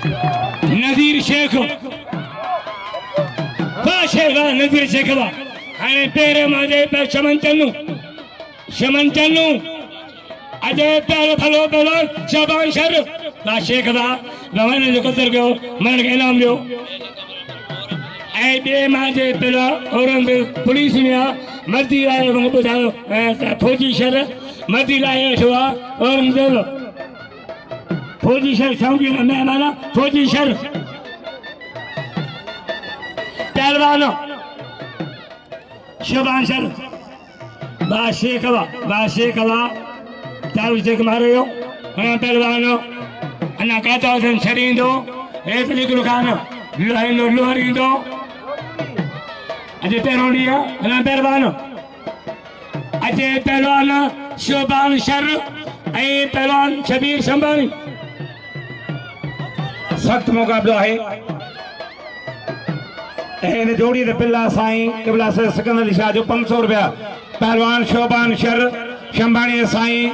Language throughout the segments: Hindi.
नजीर शेख शेखा नजीर शेखवा हाणे पहिरें माजे पे शमन चन्नू अजय प्यारो भलो पहलवान शाबान शर बा शेखवा रवाने जो कतर गयो मन के इनाम दियो ऐ बे माजे पहला औरंगजेब पुलिस में मर्दी लाए वंग बुझायो फौजी शर मर्दी लाए छवा औरंगजेब फौजी शर समझी मैं माना फौजी शर पहलवान शबान शर बा शेखवा ताऊ शेख मारो पहलवान अन्ना कहता सन शरींदो एक निकलो खान लहनो लोहरींदो अजय पेरोडिया अन्ना पहलवान अजय पहलवान शबान शर ऐ पहलवान शबीर संभानी सख्त मुकाबला है इन जोड़ी दे पिल्ला साईं किबला से सिकंदर अली शाह जो 500 रुपया पहलवान शोबान शर शंभाणी साईं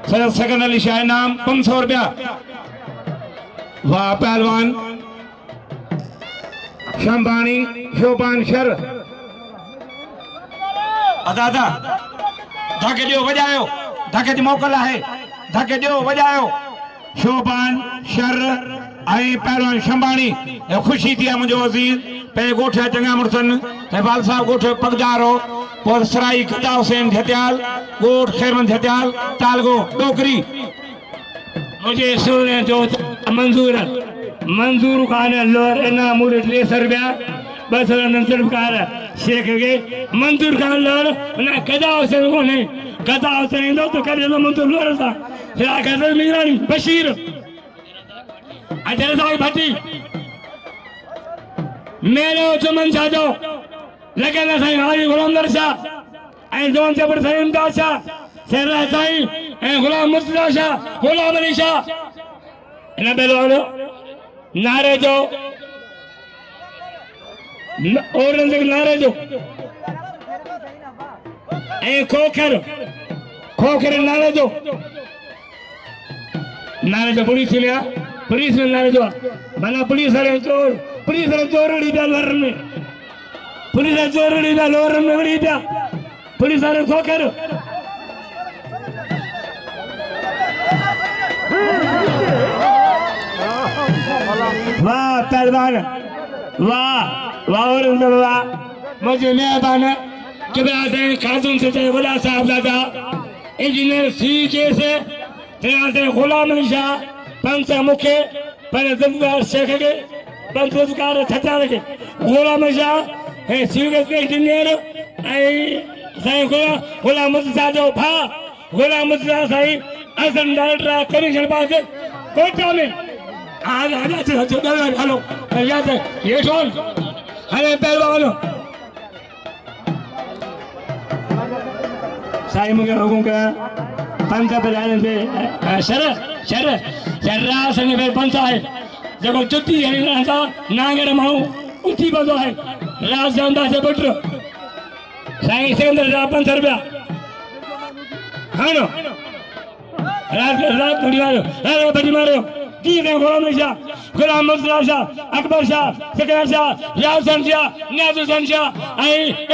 सिकंदर अली शाह नाम 500 रुपया वाह पहलवान शंभाणी शोबान शर दादा धके दियो वजायो धके दी मोकल है धके दियो वजायो शोबान शर आई पहलवान शंभाणी खुशी थी मुझे अजीज पे गोठे चंगा मुर्सन वाल साहब गोठे पगजारो और सराई खता हुसैन झत्याल गोठ खैरमन झत्याल तालगो डोकरी मुझे सुने जो मंजूर खान लोर इना मुरे 300 रुपया 290 कार शेख के मंजूर खान लोर ना कदा हुसैन को नहीं कदा हुसैन दो तो करे तो मंजूर लोर था फिर कहते मीरानी बशीर अजर साहब भट्टी मेरे चमन साजो लेकिन साईं हाजी गुलाम दरशा ऐ जोन जबर साईं इमदाद शाह शेरा साईं ऐ गुलाम मुर्तजा शाह गुलाम अली शाह इन बेलवानो नारे जो औरंगजेब नारे जो ऐ खोखर नारे जो पुलिस में नारे जो बना पुलिस वाले चोर उड़ी पिया लोरन में पुलिस चोर उड़ी पिया लोरन में उड़ी पिया पुलिस वाले खोकर वाह पहलवान वाह औरंगजेब वाह मुझे मेहरबान किबला से खातून से गुला साहब दादा इंजीनियर सी के से गुलाम अली शाह पंचा मुखे पर जमीदार शेख के पंचकार छत्रा के गुलाम शाह है सीएस के इंजीनियर ऐ साईं गुलाम मुर्तजा जो भा गुलाम मुर्तजा साईं असन डायरेक्टर कमीशन पास कोटा में आज हेलो याद है ये कौन अरे पहलवान साईं मुझे हुकुम का पंचा बजाने से शर संग फिर पंचा है जब चुट्टी है नागर माऊ उठी बंदो है राज जानदा से बटर साईं सिकंदर 500 रुपया हाँ नो रात बड़ी मारो गुलाम शाह गुलाम मुर्तजा शाह अकबर शाह सिकंदर शाह यासन शाह न्याजुसन शाह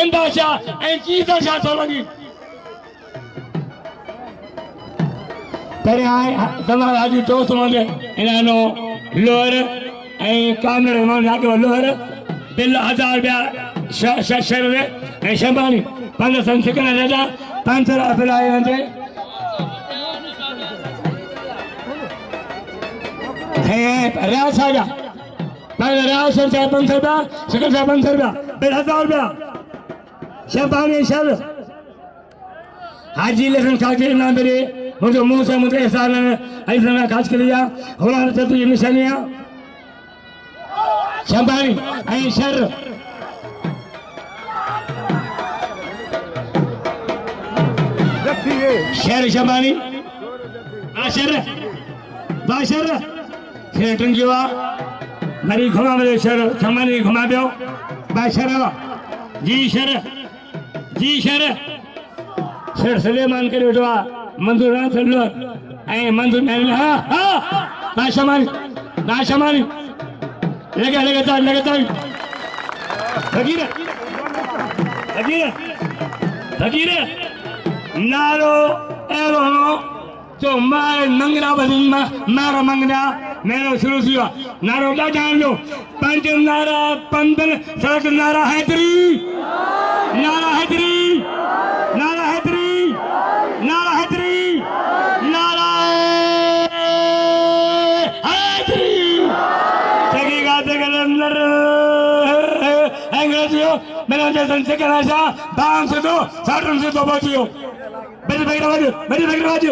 इमदाद शाह चीता शाह सोलंकी तेरे आए समाज आज दोस्त मंगे इन्हानो लोहर कामर रहमान जाके लोहर बिल 1000 रुपया शर में शंभानी 500 सिकंदर राजा 500 रुपया आए हैं राज साजा पहले राज सर 500 रुपया सिकंदर 500 रुपया बिल 1000 रुपया शंभानी शर हाजी लेखन खाके नाम मेरे मुझे मुंह से मुझे एहसान ऐसा खास कर लिया होना चाहती है निशानियां शंभानी ऐ शर शेर शंभानी बाशर शेरटन की वा मरी घुमा मेरे शर शंभानी घुमा दो बाशर जी शर शेर सलेमान करे उठवा मंजूर ना चलो ऐ मंजूर नहीं हाँ हाँ शंभानी ना शमानी लगे फकीर नारो एरो तो मार मंगना बदन मारा मंगना मेरो शुरू हुआ नारो का जान लो पंच नारा पंदन सड़क नारा हैदरी नारा हैदरी नारा हैदरी नारा हैदरी नारा हैदरी सगी गाते के अंदर अंग्रेजियों मैंने जैसे से कहना चाहा बाम से दो साटन से दो बचियो मेरी बगरवाज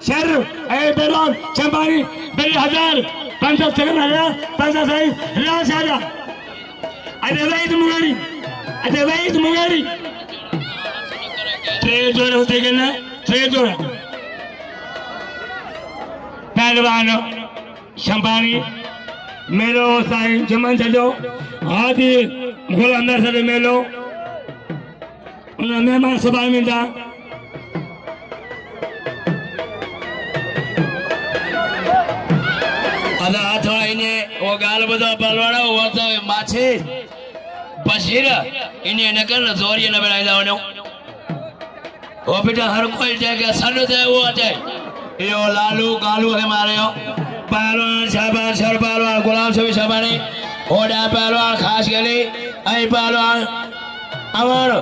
शहर ए बेलान चंपानी मेरी 1050 सेकंड है 50 सही राज आजा अरे वही मुगारी ट्रेड जोड़ होते के ना ट्रेड जोड़ पहलवान चंपानी मेलो साईं जमन चलो आदि मुगल अंदर से मेलो उन्हें मेहमान सभा में था अदा थोड़ा इन्हें वो गाल बदो पलवाड़ा वो तो माचे बशीर इन्हें न करना जोरिए न बनाई लाओ वो बेटा हर कोई जाएगा सन से वो जाए यो लालू कालू है मारे हो पहलवान शाबाश शर पहलवान गुलाम सभी शबानी ओडा पहलवान खास के लिए आई पहलवान अमर